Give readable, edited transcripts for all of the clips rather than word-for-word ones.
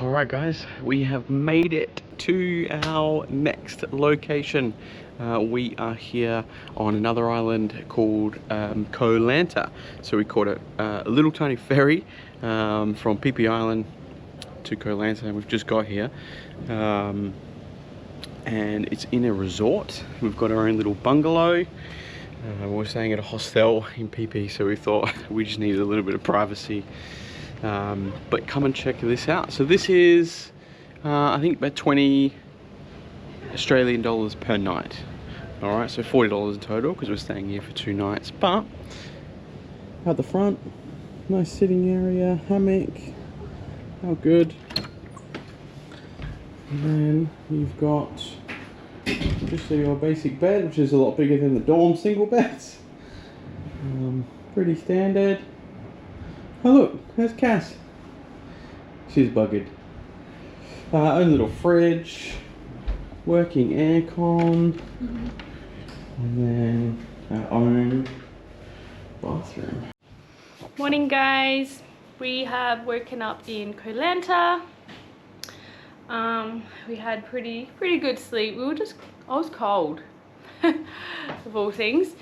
Alright guys, we have made it to our next location. We are here on another island called Koh Lanta. So we caught a little tiny ferry from Phi Phi Island to Koh Lanta, and we've just got here. And it's in a resort. We've got our own little bungalow. We're staying at a hostel in Phi Phi, so we thought we just needed a little bit of privacy. But come and check this out. So this is, I think about 20 Australian dollars per night. All right, so $40 in total because we're staying here for 2 nights. But at the front, nice sitting area, hammock, how good. And then you've got just your basic bed, which is a lot bigger than the dorm single beds. Pretty standard. Oh look, there's Cass. She's buggered. Own little fridge, working aircon, and then our own bathroom. Morning guys, we have woken up in Koh Lanta. We had pretty good sleep. I was cold, of all things.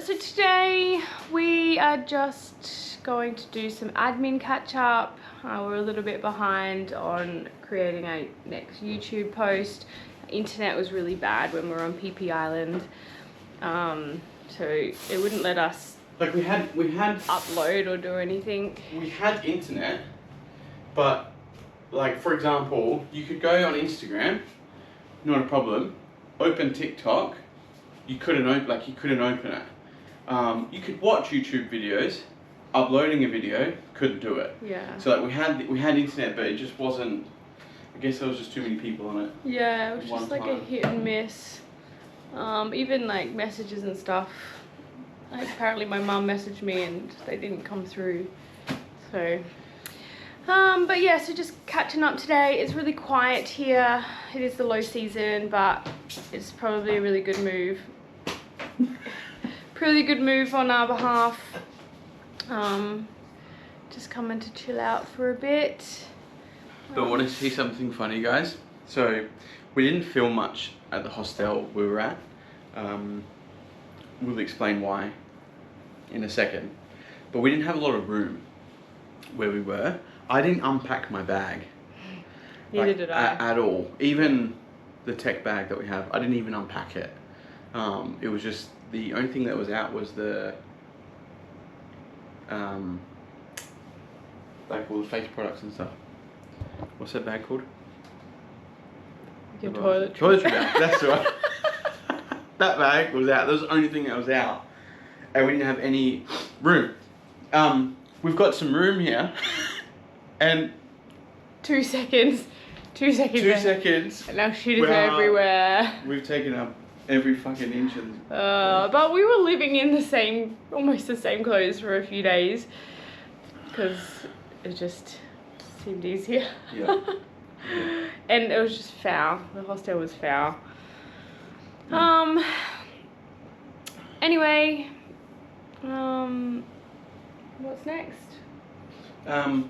So today we are just going to do some admin catch up. We're a little bit behind on creating our next YouTube post. Internet was really bad when we were on Phi Phi Island, so it wouldn't let us Like we had upload or do anything. We had internet, but like for example, you could go on Instagram, not a problem. Open TikTok. You couldn't open it. You could watch YouTube videos. Uploading a video, couldn't do it. Yeah. So like we had internet, but it just wasn't. I guess there was just too many people on it. Yeah, it was just like a hit and miss. Even like messages and stuff. Like apparently my mum messaged me and they didn't come through. So. But yeah, so just catching up today. It's really quiet here. It is the low season, but it's probably a really good move. Pretty good move on our behalf. Just coming to chill out for a bit. But want to see something funny, guys? So we didn't film much at the hostel we were at. We'll explain why in a second. But we didn't have a lot of room where we were. I didn't unpack my bag. Neither did I. At all. Even the tech bag that we have, I didn't even unpack it. It was just, the only thing that was out was the, like all the face products and stuff. What's that bag called? Your toiletry. Toiletry bag, that's right. That bag was out. That was the only thing that was out. And we didn't have any room. We've got some room here. And 2 seconds. 2 seconds. 2 seconds. And now shit is everywhere. We've taken up every fucking inch of this. But we were living in almost the same clothes for a few days. Because it just seemed easier. Yeah. And it was just foul. The hostel was foul. Anyway, what's next?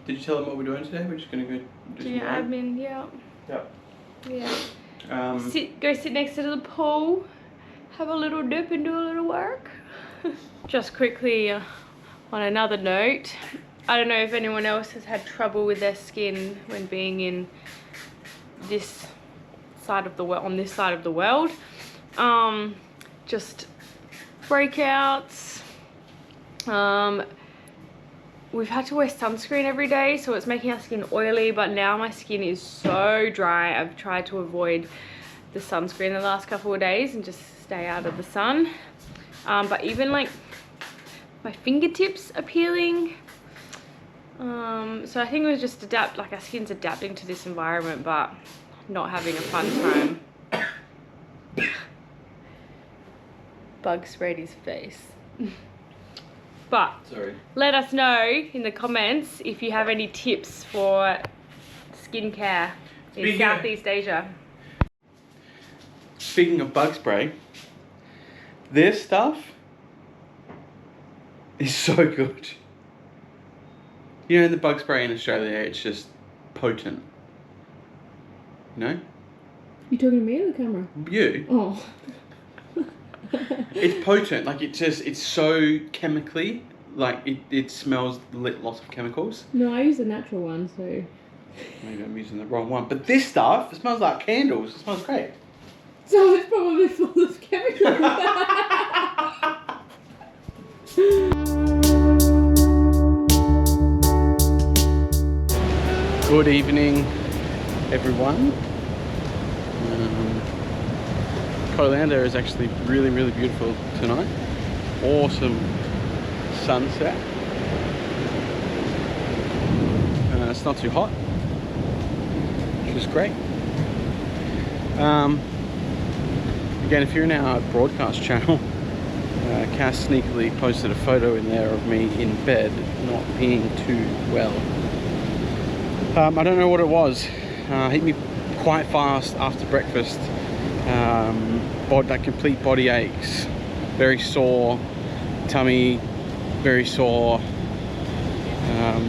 Did you tell them what we're doing today? We're just gonna go do your admin, yeah. Yep. Yeah. Go sit next to the pool, have a little dip and do a little work. Just quickly, on another note, I don't know if anyone else has had trouble with their skin when being in this side of the world, on this side of the world. Just breakouts. We've had to wear sunscreen every day, so it's making our skin oily, but now my skin is so dry. I've tried to avoid the sunscreen the last couple of days and just stay out of the sun. But even like my fingertips are peeling. So I think it was just like our skin's adapting to this environment, but not having a fun time. Bug sprayed his face. But sorry. Let us know in the comments if you have any tips for skincare in Southeast Asia. Speaking of bug spray, this stuff is so good. You know, the bug spray in Australia, it's just potent. No? You talking to me or the camera? You. Oh. It's potent. Like it's so chemically. Like it smells lots of chemicals. No, I use the natural one, so. Maybe I'm using the wrong one. But this stuff, it smells like candles. It smells great. So it's probably full of chemicals. Good evening, everyone. Koh Lanta is actually really beautiful tonight. Awesome sunset. It's not too hot, which is great. Again, if you're in our broadcast channel, Cass sneakily posted a photo in there of me in bed, not being too well. I don't know what it was. Hit me quite fast after breakfast. That complete body aches, very sore, tummy very sore.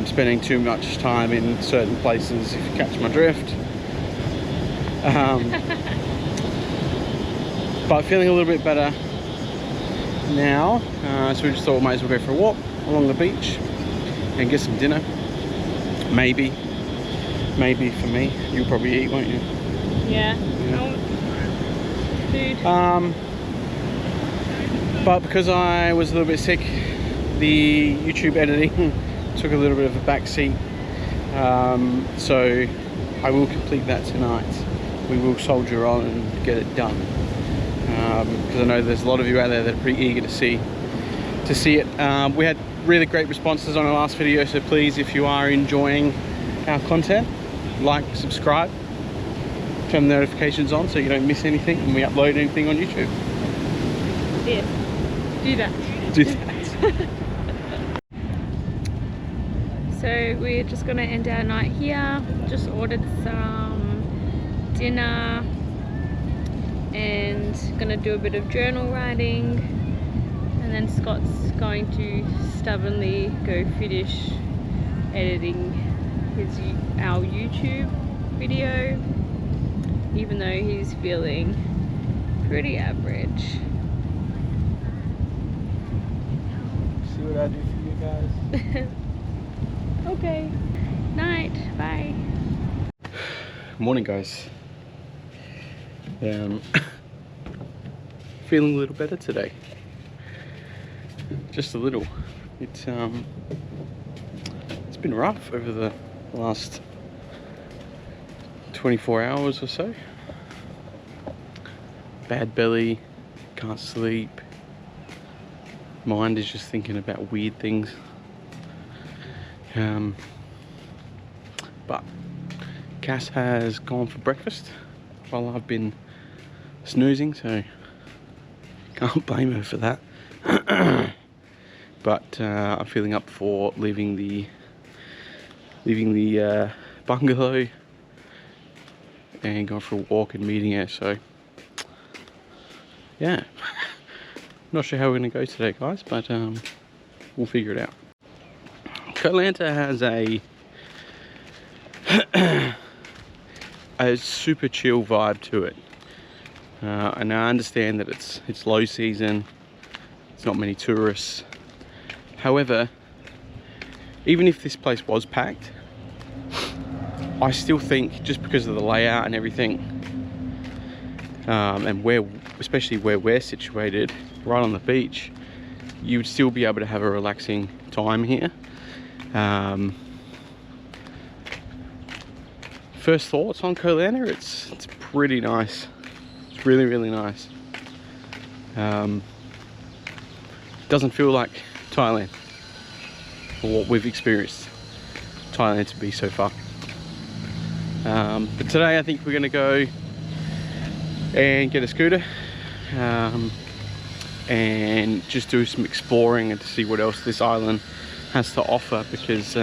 Spending too much time in certain places, if you catch my drift. But feeling a little bit better now, so we just thought we might as well go for a walk along the beach and get some dinner. Maybe for me. You'll probably eat, won't you? Yeah. Food. But because I was a little bit sick, the YouTube editing took a little bit of a back seat. So I will complete that tonight. We will soldier on and get it done. Because I know there's a lot of you out there that are pretty eager to see it. We had really great responses on our last video, so please, if you are enjoying our content, like, subscribe, turn the notifications on so you don't miss anything when we upload anything on YouTube. Yeah, do that. Do that. So we're just gonna end our night here. Just ordered some dinner and gonna do a bit of journal writing, and then Scott's going to stubbornly go finish editing our YouTube video, even though he's feeling pretty average. See what I do for you guys? Okay. Night. Bye. Morning, guys. Feeling a little better today. Just a little. It's been rough over the last 24 hours or so. Bad belly, can't sleep. Mind is just thinking about weird things. But Cass has gone for breakfast while I've been snoozing, so can't blame her for that. But I'm feeling up for leaving the bungalow and going for a walk and meeting her. So yeah, not sure how we're gonna go today, guys, but we'll figure it out. Koh Lanta has a super chill vibe to it, and I understand that it's low season, it's not many tourists. However, even if this place was packed, I still think, just because of the layout and everything, and especially where we're situated, right on the beach, you would still be able to have a relaxing time here. First thoughts on Koh Lanta, it's pretty nice. It's really nice. Doesn't feel like Thailand, or what we've experienced Thailand to be so far. But today I think we're going to go and get a scooter and just do some exploring and to see what else this island has to offer, because you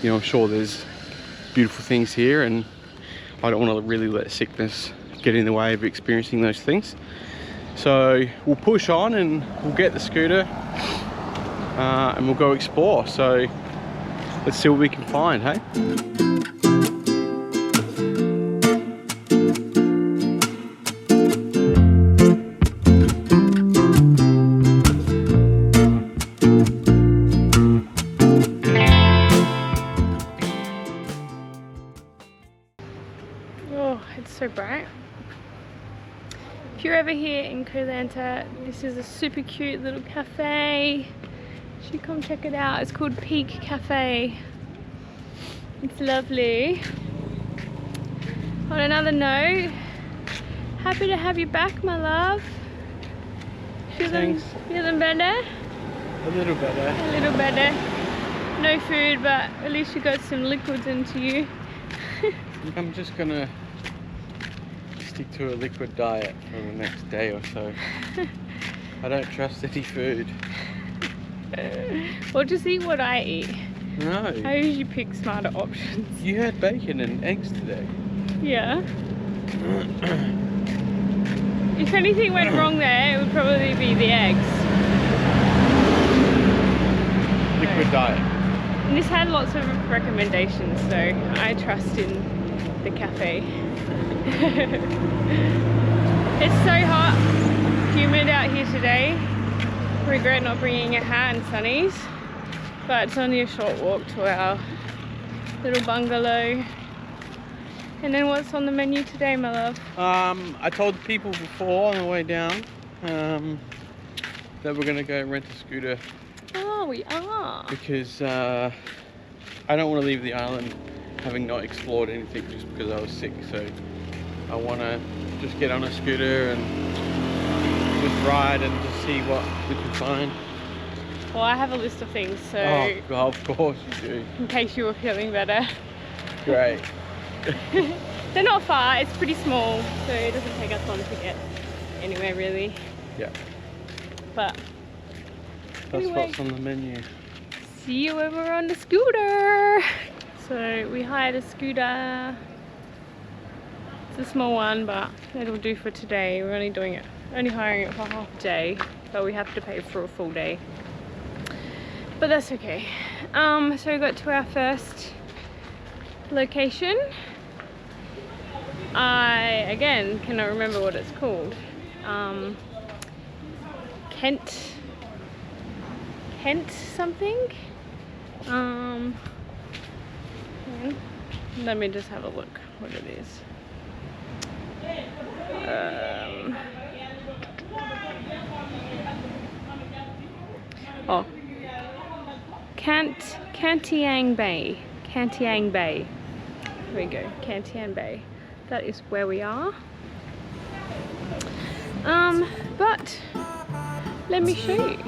know, I'm sure there's beautiful things here, and I don't want to really let sickness get in the way of experiencing those things. So we'll push on and we'll get the scooter and we'll go explore. So let's see what we can find, hey? so bright. If you're ever here in Koh Lanta, this is a super cute little cafe. You should come check it out. It's called Peak Cafe. It's lovely. On another note, happy to have you back, my love. Feeling better? A little better. A little better. No food, but at least you got some liquids into you. I'm just gonna stick to a liquid diet for the next day or so. I don't trust any food. Well, just eat what I eat. No. I usually pick smarter options. You had bacon and eggs today. Yeah. If anything went wrong there, it would probably be the eggs. Liquid diet. And this had lots of recommendations, so I trust in the cafe. It's so hot, humid out here today. Regret not bringing a hat and sunnies, but it's only a short walk to our little bungalow. And then what's on the menu today, my love? I told people before on the way down that we're gonna go rent a scooter. Oh, we are. Because I don't want to leave the island having not explored anything just because I was sick. So I want to just get on a scooter and just ride and just see what we can find. Well, I have a list of things, so Oh, well, of course you do. in case you were feeling better. Great. They're not far, it's pretty small, so it doesn't take us long to get anywhere really. Yeah. But That's anyway, what's on the menu. see you when we're on the scooter. So we hired a scooter. It's a small one, but it'll do for today. We're only hiring it for half a day, but we have to pay for a full day. But that's okay. So we got to our first location. I again cannot remember what it's called. Kent something. Let me just have a look what it is. Oh, Cantiang Bay. Cantiang Bay. Here we go, Cantiang Bay. That is where we are. But let me show you.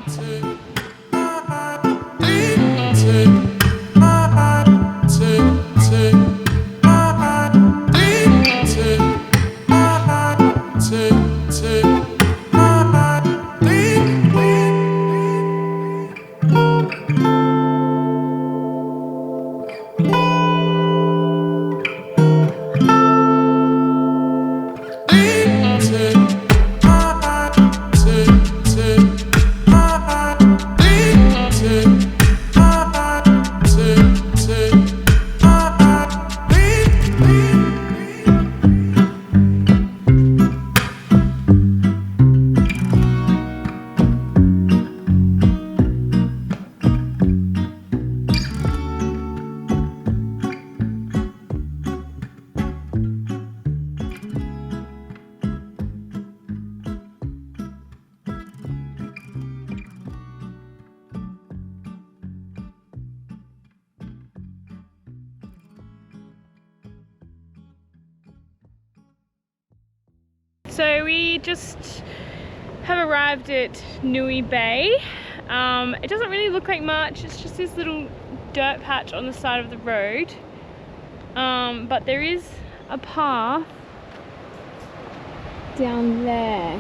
So we just have arrived at Nui Bay. It doesn't really look like much, it's just this little dirt patch on the side of the road. But there is a path down there.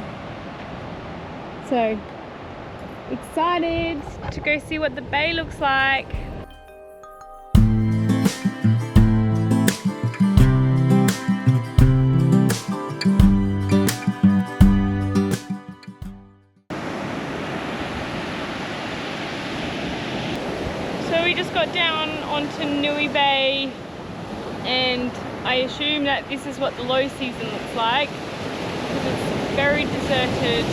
So excited to go see what the bay looks like. We just got down onto Nui Bay, and I assume that this is what the low season looks like, because it's very deserted.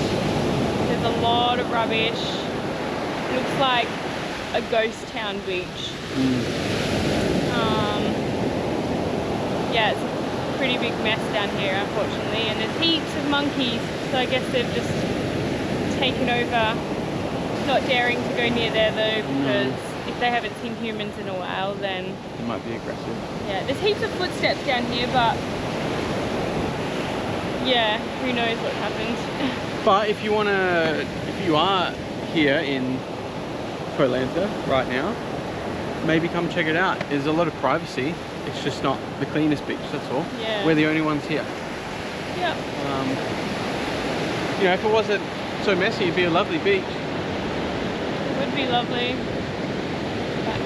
There's a lot of rubbish. It looks like a ghost town beach. Yeah, it's pretty big mess down here, unfortunately, and there's heaps of monkeys, so I guess they've just taken over. Not daring to go near there though, because if they haven't seen humans in a while, then it might be aggressive. Yeah, there's heaps of footsteps down here, but yeah, who knows what happened. But if you are here in Koh Lanta right now, maybe come check it out. There's a lot of privacy. It's just not the cleanest beach, that's all. Yeah. We're the only ones here. Yep. You know, if it wasn't so messy, it'd be a lovely beach. It would be lovely. But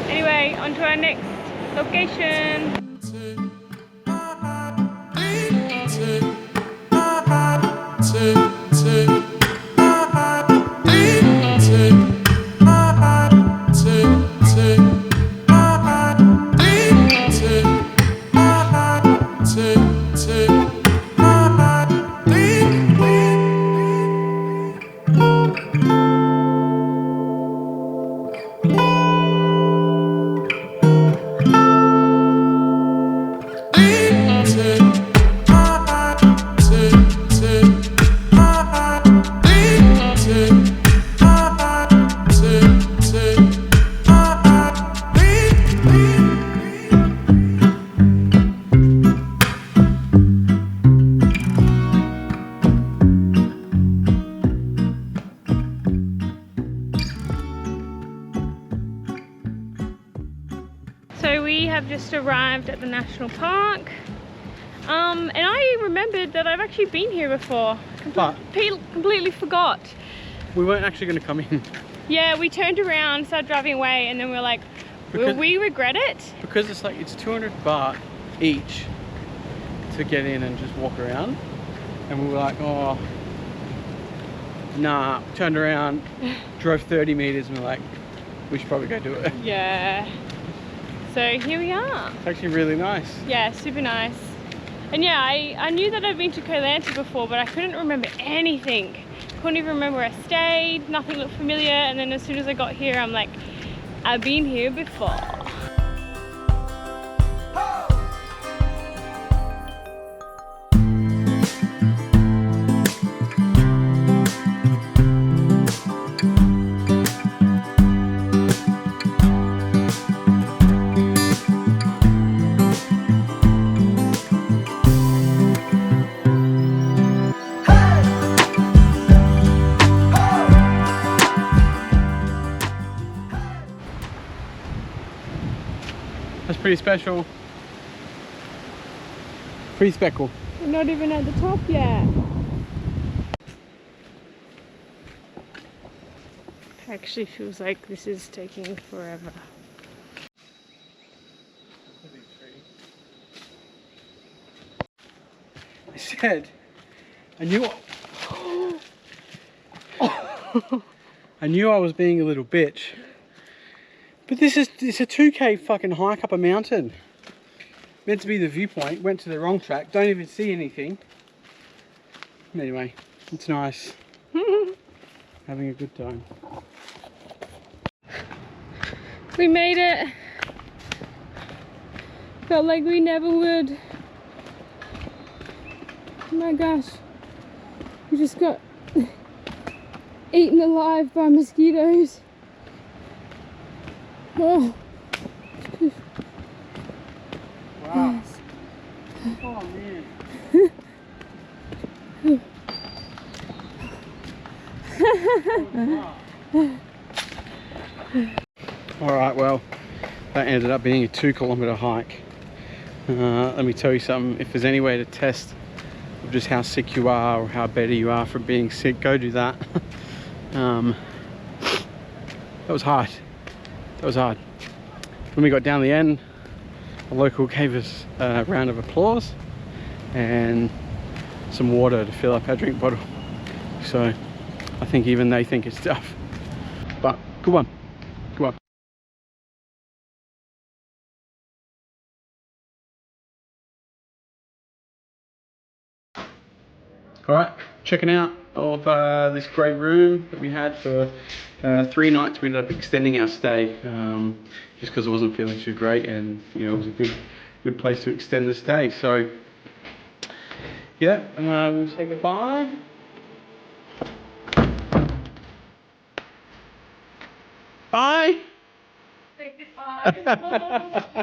anyway, on to our next location. So we have just arrived at the national park, and I remembered that I've actually been here before. Completely forgot. We weren't actually going to come in. Yeah, we turned around, started driving away, and then we were like, will we regret it? Because it's 200 baht each to get in and just walk around, and we were like, oh, nah. Turned around, drove 30 meters, and we're like, we should probably go do it. Yeah. So here we are. It's actually really nice. Yeah, super nice. And yeah, I knew that I'd been to Koh Lanta before, but I couldn't remember anything. Couldn't even remember where I stayed, nothing looked familiar, and then as soon as I got here, I'm like, I've been here before. That's pretty special. Pretty speckle. We're not even at the top yet. Actually feels like this is taking forever. I said, I knew I was being a little bitch. But it's a 2K fucking hike up a mountain. Meant to be the viewpoint, went to the wrong track, don't even see anything. Anyway, it's nice. Having a good time. We made it. Felt like we never would. Oh my gosh. We just got eaten alive by mosquitoes. Oh. Wow. Oh man. Alright, well, that ended up being a 2-kilometer hike. Let me tell you something, if there's any way to test just how sick you are or how better you are from being sick, go do that. That was hard. That was hard. When we got down the end, a local gave us a round of applause and some water to fill up our drink bottle. So I think even they think it's tough. But good one. Good one. Alright, checking out of this great room that we had for 3 nights. We ended up extending our stay just because I wasn't feeling too great, and you know, it was a good place to extend the stay. So Yeah, we'll say goodbye. Bye. Say goodbye.